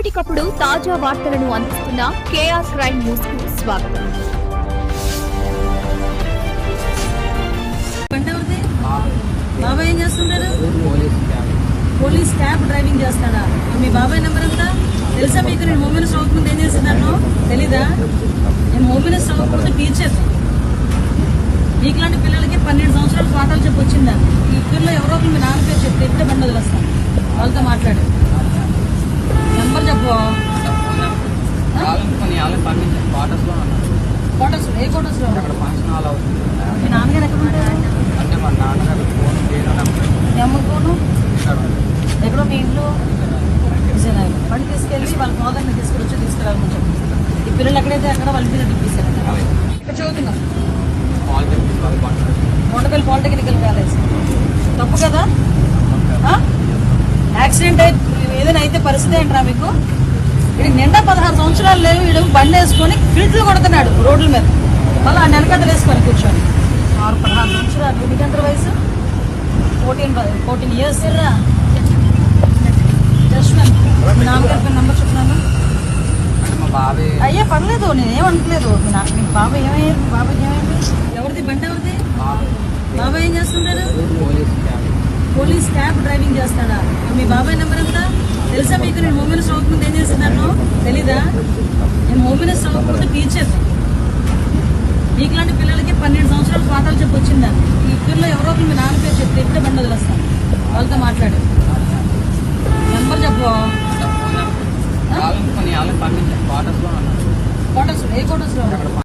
ఎప్పటికప్పుడు తాజా వార్తలను అందిస్తున్న కేఆర్ క్రైమ్ న్యూస్ కు స్వాగతం. బాబాయ్ ఏం చేస్తుంటారు? పోలీస్ క్యాబ్ డ్రైవింగ్ చేస్తాడా? మీ బాబాయ్ నెంబర్ ఎంత తెలుసా మీకు? నేను హోమ్ మినిస్టర్ అవ్వకముందు ఏం చేసేదాను తెలీదా? నేను హోమ్ మినిస్టర్ అవ్వకముందు టీచర్. మీకులాంటి పిల్లలకి 12 సంవత్సరాలు పాఠాలు చెప్పి వచ్చిందా? ఈ ఇద్దరులో ఎవరో ఒకరు మీ నాన్న పేరు చెప్తే ఇప్పుడే బండి వదిలేస్తాను. వాళ్ళతో మాట్లాడు. నెంబర్ చెప్పు. క్వార్టర్స్ ఏ క్వార్టర్స్లో? మీ నాన్నగారు ఎక్కడ ఉంటారు? నెంబర్ ఫోను ఎక్కడో మీ ఇంట్లో విజయనగరం. బండి తీసుకెళ్ళి వాళ్ళ ఫాదర్ని తీసుకురావాలని చెప్పి ఈ పిల్లలు ఎక్కడైతే అక్కడ వాళ్ళ పిల్లలు తిప్పిస్తారు. ఇక్కడ చదువుతున్నారు కొండపల్లి పాలిటెక్నికల్ కాలేజ్. తప్పు కదా? యాక్సిడెంట్ ఏదైనా అయితే పరిస్థితి ఏంట్రా మీకు? ఇది నిండా 16 సంవత్సరాలు లేవు. వీడు బండి వేసుకొని ఫిల్ట్లు కొడుతున్నాడు రోడ్ల మీద. మళ్ళీ ఆ నెలకథలు వేసుకొని కూర్చొని 16 సంవత్సరాలు. మీకు ఎంత వయసు? 14 ఇయర్స్. జస్ట్ నాన్నగారి నెంబర్ చెప్తున్నాను. అయ్యా పర్లేదు, నేనేమనట్లేదు. మీ బాబాయ్ ఏమయ్యారు? బాబాయ్ ఏమైంది? ఎవరిది బండి? ఎవరిది? బాబాయ్ ఏం చేస్తుంటారు? పోలీస్ క్యాబ్ డ్రైవింగ్ చేస్తాడా? మీ బాబాయ్ నెంబర్ ఎంత తెలుసా మీకు? నేను హోమ్ మినిస్టర్ అవ్వకముందు ఏం చేసేదాను తెలీదా? నేను హోమ్ మినిస్టర్ అవ్వకముందు టీచర్. మీకులాంటి పిల్లలకి 12 సంవత్సరాలు పాఠాలు చెప్పి వచ్చిందా? ఈ ఇద్దరులో ఎవరో ఒకరు మీ నాన్న పేరు చెప్తే ఇప్పుడే బండి వదిలేస్తాను. వాళ్ళతో మాట్లాడు. నెంబర్ చెప్పు. క్వార్టర్స్ ఏ క్వార్టర్స్లో?